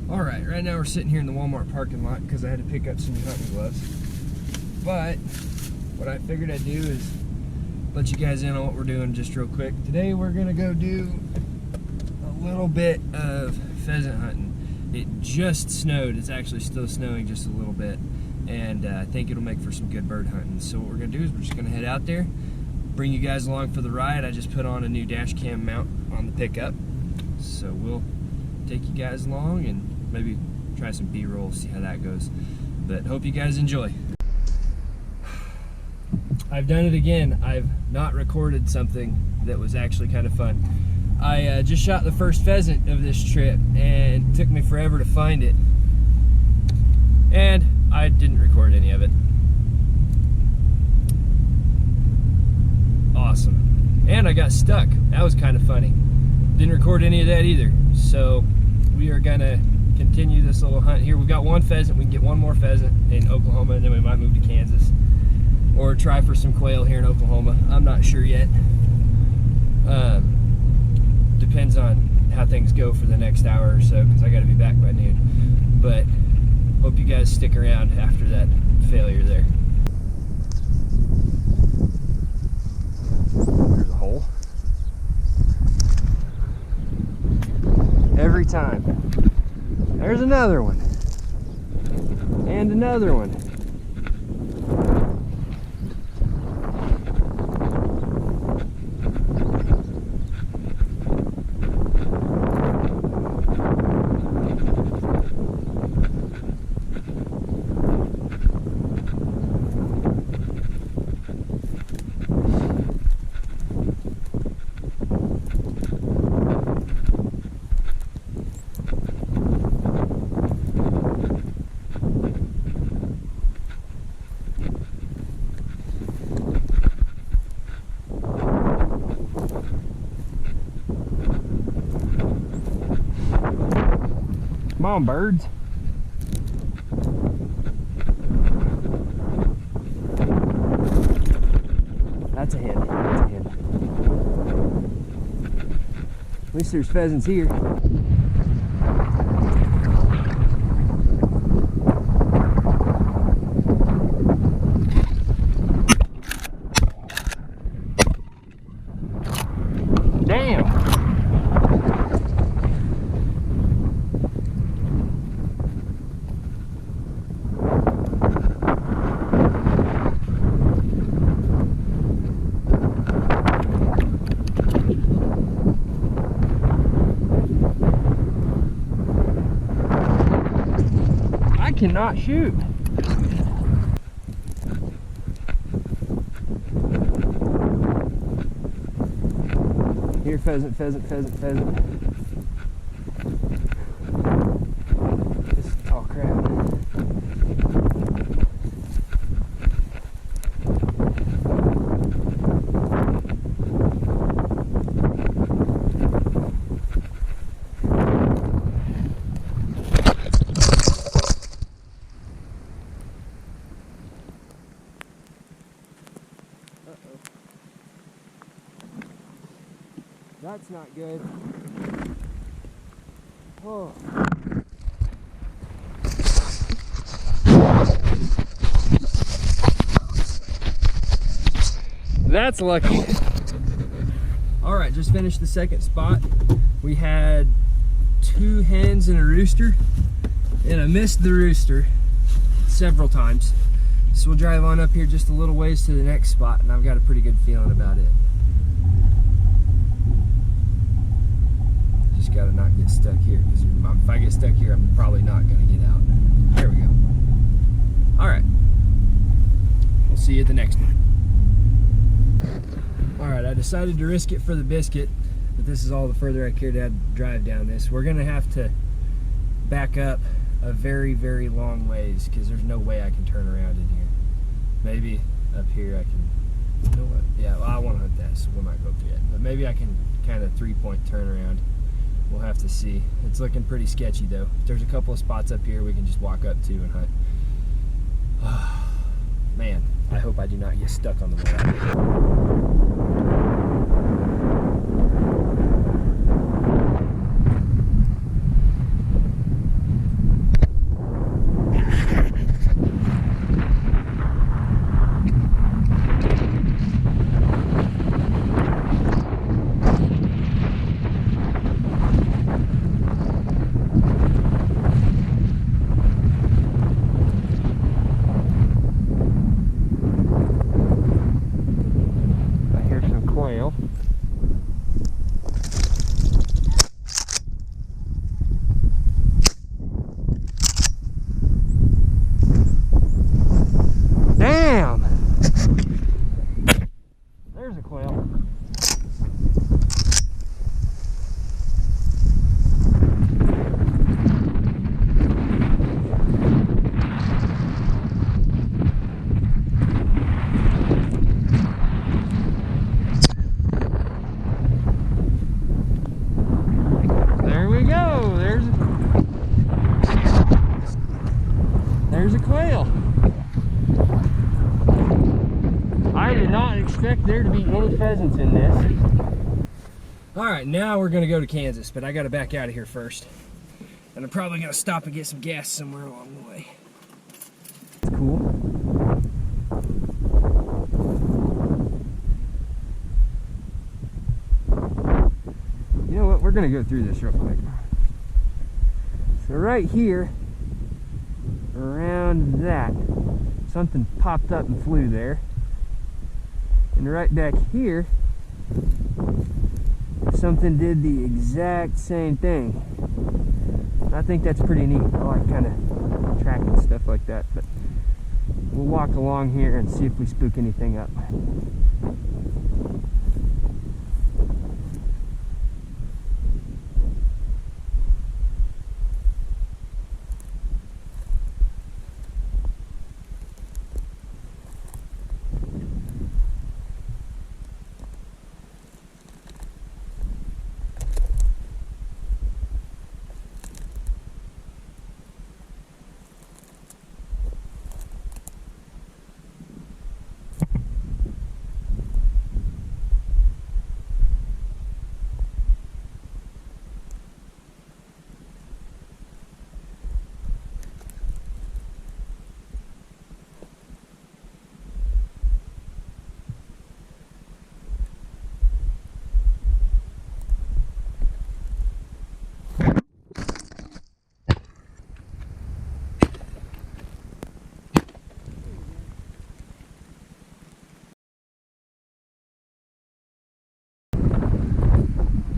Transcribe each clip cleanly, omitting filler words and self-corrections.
Alright, right now we're sitting here in the Walmart parking lot because I had to pick up some new hunting gloves. But what I figured I'd do is let you guys in on what we're doing just real quick. Today we're going to go do a little bit of pheasant hunting. It just snowed. It's actually still snowing just a little bit. And I think it'll make for some good bird hunting. So what we're going to do is we're just going to head out there, bring you guys along for the ride. I just put on a new dash cam mount on the pickup. So we'll take you guys along and maybe try some B-roll, see how that goes. But hope you guys enjoy. I've done it again. I've not recorded something that was actually kind of fun. I just shot the first pheasant of this trip and it took me forever to find it. And I didn't record any of it. Awesome. And I got stuck. That was kind of funny. Didn't record any of that either. So we are gonna continue this little hunt here. We've got one pheasant. We can get one more pheasant in Oklahoma and then we might move to Kansas. Or try for some quail here in Oklahoma. I'm not sure yet. Depends on how things go for the next hour or so, because I got to be back by noon. But hope you guys stick around after that failure there. There's a hole. Every time. There's another one. And another one. Come on, birds. That's a hen. That's a hen. At least there's pheasants here. Damn. Cannot shoot. Here, pheasant, pheasant, pheasant, pheasant. Oh crap. That's not good. Oh. That's lucky. All right, just finished the second spot. We had 2 hens and a rooster, and I missed the rooster several times. So we'll drive on up here just a little ways to the next spot, and I've got a pretty good feeling about it. Just gotta not get stuck here, because if I get stuck here, I'm probably not gonna get out. There we go. All right, we'll see you at the next one. All right, I decided to risk it for the biscuit, but this is all the further I care to drive down this. We're gonna have to back up a very, very long ways, because there's no way I can turn around in here. Maybe up here I can, you know what? Yeah, well, I want to hunt that, so we might go up to it. But maybe I can kind of 3-point turn around. We'll have to see. It's looking pretty sketchy though. There's a couple of spots up here we can just walk up to and hunt. Man, I hope I do not get stuck on the way out. expect there to be any pheasants in this. All right, now we're gonna go to Kansas, but I gotta back out of here first. And I'm probably gonna stop and get some gas somewhere along the way. It's cool. You know what, we're gonna go through this real quick. So right here, around that, something popped up and flew there. And right back here, something did the exact same thing. I think that's pretty neat. I like kind of tracking stuff like that, but we'll walk along here and see if we spook anything up.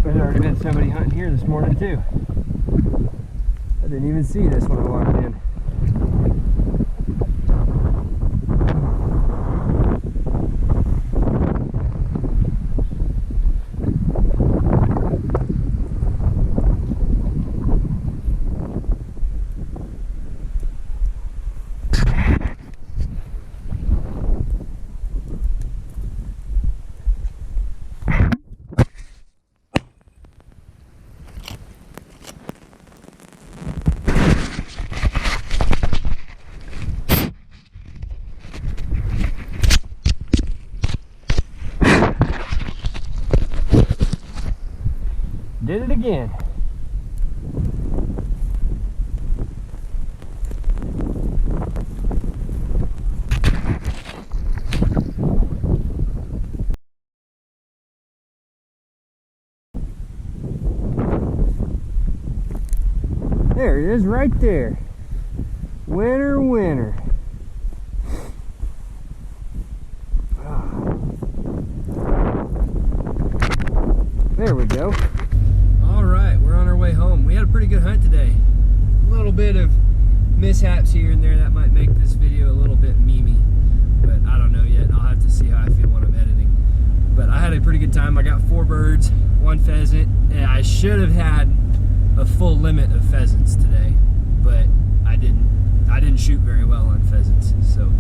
There's already been somebody hunting here this morning too. I didn't even see this when I walked in. Did it again. There it is right there. Winner, winner. There we go. Alright, we're on our way home. We had a pretty good hunt today. A little bit of mishaps here and there that might make this video a little bit memey, but I don't know yet. I'll have to see how I feel when I'm editing. But I had a pretty good time. I got 4 birds, 1 pheasant, and I should have had a full limit of pheasants today, but I didn't shoot very well on pheasants. So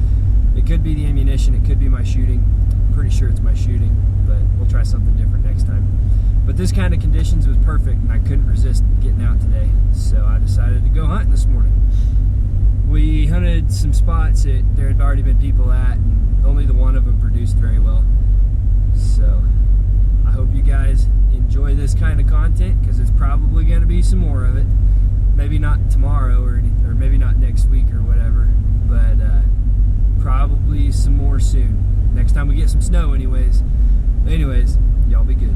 it could be the ammunition, it could be my shooting. I'm pretty sure it's my shooting, but we'll try something different next time. But this kind of conditions was perfect, and I couldn't resist getting out today, so I decided to go hunting this morning. We hunted some spots that there had already been people at, and only the one of them produced very well. So I hope you guys enjoy this kind of content, because it's probably going to be some more of it. Maybe not tomorrow or maybe not next week or whatever, but probably some more soon. Next time we get some snow anyways. Anyways, y'all be good.